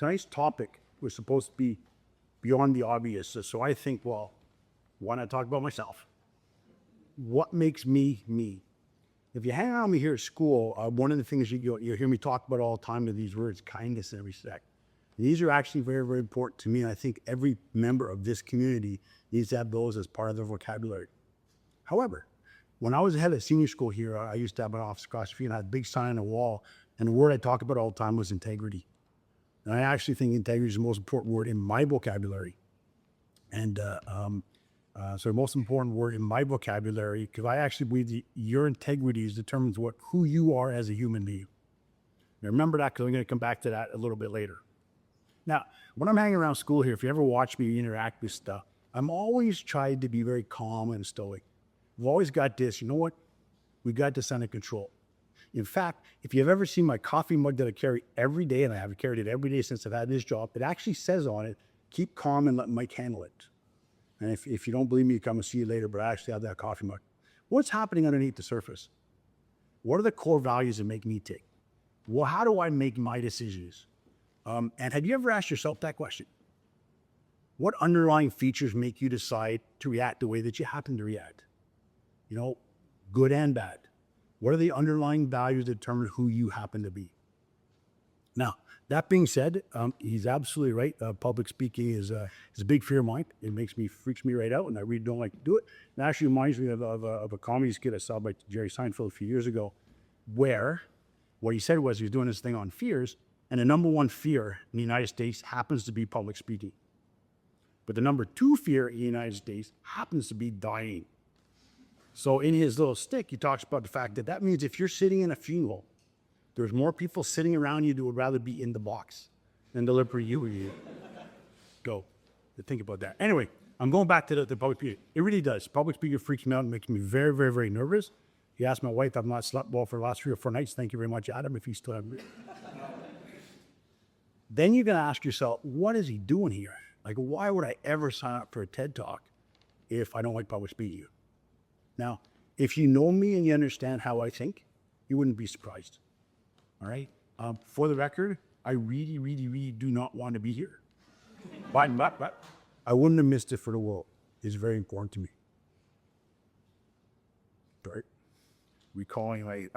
tonight's topic was supposed to be beyond the obvious. So I think, well, why not talk about myself? What makes me me? If you hang around with me here at school, one of the things you hear me talk about all the time are these words, kindness and respect. These are actually very, very important to me. And I think every member of this community needs to have those as part of their vocabulary. However, when I was head of senior school here, I used to have my office across the street and I had a big sign on the wall. And the word I talk about all the time was integrity. And I actually think integrity is the most important word in my vocabulary. And so the most important word in my vocabulary, because I actually believe that your integrity determines who you are as a human being. Now remember that, because I'm going to come back to that a little bit later. Now, when I'm hanging around school here, if you ever watch me interact with stuff, I'm always trying to be very calm and stoic. We've always got this, you know what? We got this under control. In fact, if you've ever seen my coffee mug that I carry every day, and I have carried it every day since I've had this job, it actually says on it, keep calm and let Mike handle it. And if you don't believe me, come and see you later, but I actually have that coffee mug. What's happening underneath the surface? What are the core values that make me tick? Well, how do I make my decisions? And have you ever asked yourself that question? What underlying features make you decide to react the way that you happen to react? You know, good and bad. What are the underlying values that determine who you happen to be? Now, that being said, he's absolutely right. Public speaking is a big fear of mine. It freaks me right out, and I really don't like to do it. It actually reminds me of a comedy skit I saw by Jerry Seinfeld a few years ago, where what he said was he was doing this thing on fears, and the number one fear in the United States happens to be public speaking. But the number two fear in the United States happens to be dying. So in his little stick, he talks about the fact that means if you're sitting in a funeral, there's more people sitting around you that would rather be in the box than deliver you. Go. Think about that. Anyway, I'm going back to the public speaking. It really does. Public speaking freaks me out and makes me very, very, very nervous. You ask my wife, I've not slept well for the last 3 or 4 nights. Thank you very much, Adam, if you still have. Then you're going to ask yourself, what is he doing here? Like, why would I ever sign up for a TED Talk if I don't like public speaking? Now, if you know me and you understand how I think, you wouldn't be surprised. All right? For the record, I really, really, really do not want to be here. But I wouldn't have missed it for the world. It's very important to me. Right? Recalling okay.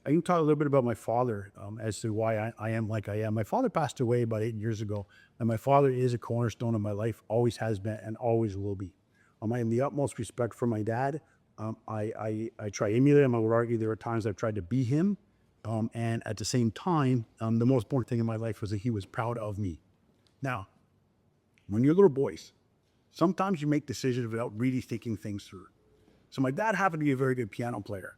I can talk a little bit about my father as to why I am like I am. My father passed away about 8 years ago, and my father is a cornerstone of my life, always has been and always will be. I have the utmost respect for my dad. I try to emulate him. I would argue there are times I've tried to be him. And at the same time, the most important thing in my life was that he was proud of me. Now, when you're little boys, sometimes you make decisions without really thinking things through. So my dad happened to be a very good piano player.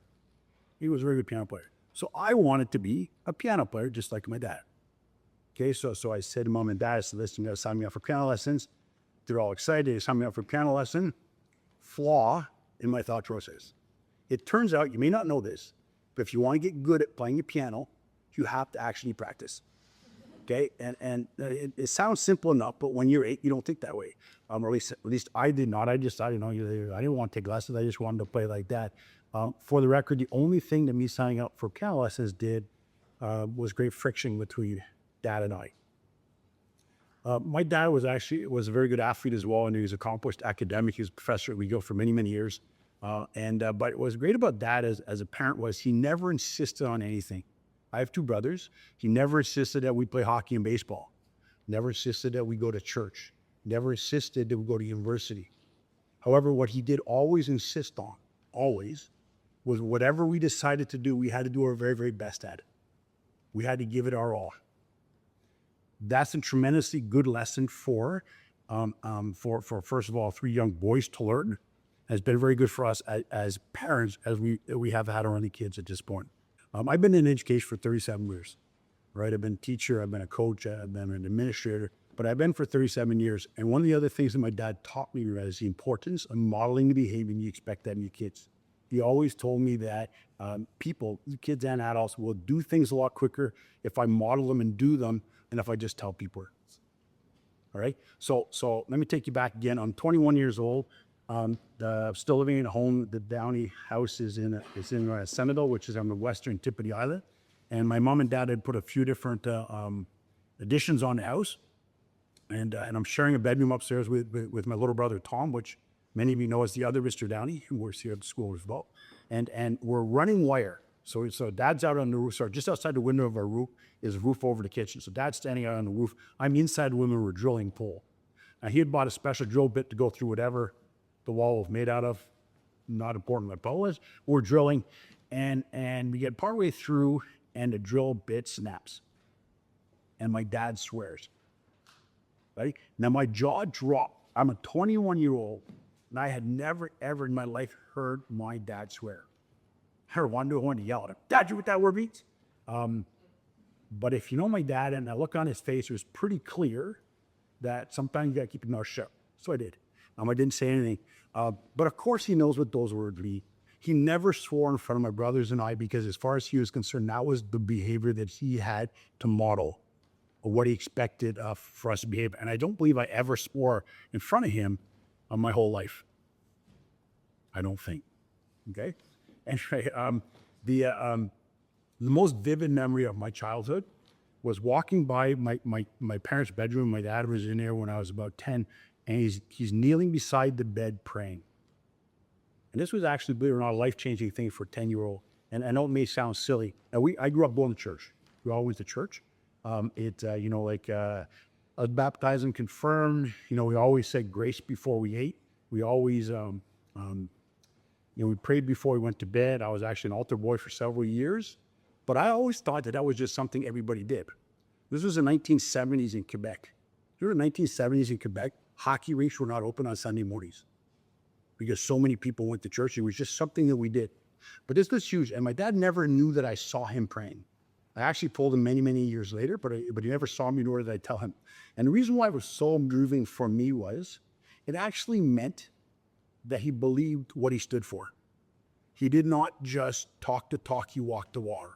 He was a very good piano player. So I wanted to be a piano player just like my dad. Okay, so I said to mom and dad, I said, listen, you gotta sign me up for piano lessons. They're all excited, they signed me up for piano lesson. Flaw in my thought process. It turns out, you may not know this, but if you want to get good at playing the piano, you have to actually practice. Okay, and it sounds simple enough, but when you're 8, you don't think that way. Or at least I did not. I decided, I didn't want to take lessons. I just wanted to play like that. For the record, the only thing that me signing up for piano lessons did was great friction between Dad and I. My dad was a very good athlete as well, and he was an accomplished academic. He was a professor at McGill for many, many years. But what was great about Dad as a parent was he never insisted on anything. I have 2 brothers. He never insisted that we play hockey and baseball. Never insisted that we go to church. Never insisted that we go to university. However, what he did always insist on, always, was whatever we decided to do, we had to do our very, very best at it. We had to give it our all. That's a tremendously good lesson for first of all, 3 young boys to learn. Has been very good for us as parents, as we have had our own kids at this point. I've been in education for 37 years, right? I've been a teacher, I've been a coach, I've been an administrator, but I've been for 37 years. And one of the other things that my dad taught me is the importance of modeling the behavior you expect out of your kids. He always told me that people, kids and adults, will do things a lot quicker if I model them and do them than if I just tell people. All right? So let me take you back again. I'm 21 years old. Still living in a home. The Downey house is in Senadol, which is on the western tip of the island. And my mom and dad had put a few different additions on the house. And I'm sharing a bedroom upstairs with my little brother, Tom, which many of you know as the other Mr. Downey, who works here at the school as well. And we're running wire. So dad's out on the roof. So just outside the window of our roof is a roof over the kitchen. So dad's standing out on the roof. I'm inside the window, we're drilling pole. Now he had bought a special drill bit to go through whatever the wall was made out of. Not important what pole is. We're drilling and we get partway through and the drill bit snaps. And my dad swears. Right? Now my jaw dropped. I'm a 21-year-old and I had never ever in my life heard my dad swear. I wanted to yell at him, Dad, you know what that word means? But if you know my dad and I look on his face, it was pretty clear that sometimes you gotta keep your mouth shut. So I did. I didn't say anything. But of course he knows what those words mean. He never swore in front of my brothers and I because as far as he was concerned, that was the behavior that he had to model or what he expected for us to behave. And I don't believe I ever swore in front of him my whole life. I don't think, okay? Anyway, the most vivid memory of my childhood was walking by my parents' bedroom. My dad was in there when I was about 10, and he's kneeling beside the bed praying. And this was actually, believe it or not, a life-changing thing for a 10-year-old. And I know it may sound silly. Now, I grew up going to church. We were always to church. I was baptized and confirmed. You know, we always said grace before we ate. We always, we prayed before we went to bed. I was actually an altar boy for several years. But I always thought that was just something everybody did. This was the 1970s in Quebec. During the 1970s in Quebec, hockey rinks were not open on Sunday mornings because so many people went to church. It was just something that we did. But this was huge. And my dad never knew that I saw him praying. I actually told him many, many years later, but he never saw me, nor did I tell him. And the reason why it was so moving for me was it actually meant that he believed what he stood for. He did not just talk the talk, he walked the water.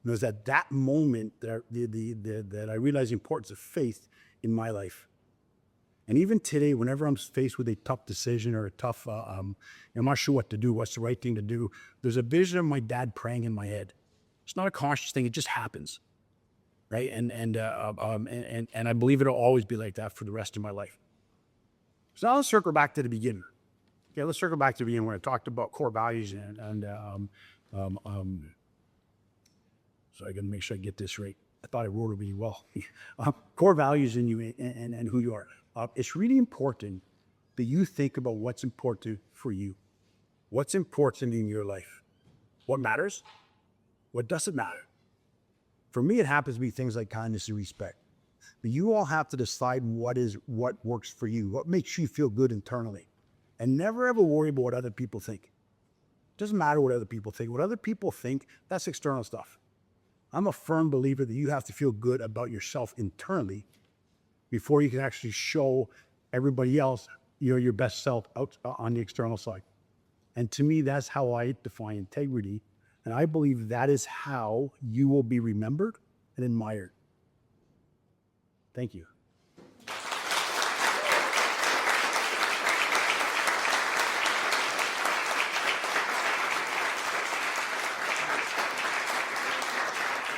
And it was at that moment that I realized the importance of faith in my life. And even today, whenever I'm faced with a tough decision or a tough, I'm not sure what to do, what's the right thing to do, there's a vision of my dad praying in my head. It's not a conscious thing, it just happens, right? And I believe it'll always be like that for the rest of my life. So now let's circle back to the beginning. Okay, let's circle back to the beginning where I talked about core values so I gotta make sure I get this right. I thought I wrote it really well. Core values in you and who you are. It's really important that you think about what's important for you. What's important in your life? What matters? What doesn't matter? For me, it happens to be things like kindness and respect. But you all have to decide what works for you, what makes you feel good internally. And never ever worry about what other people think. It doesn't matter what other people think. What other people think, that's external stuff. I'm a firm believer that you have to feel good about yourself internally before you can actually show everybody else your best self out on the external side. And to me, that's how I define integrity. And I believe that is how you will be remembered and admired. Thank you.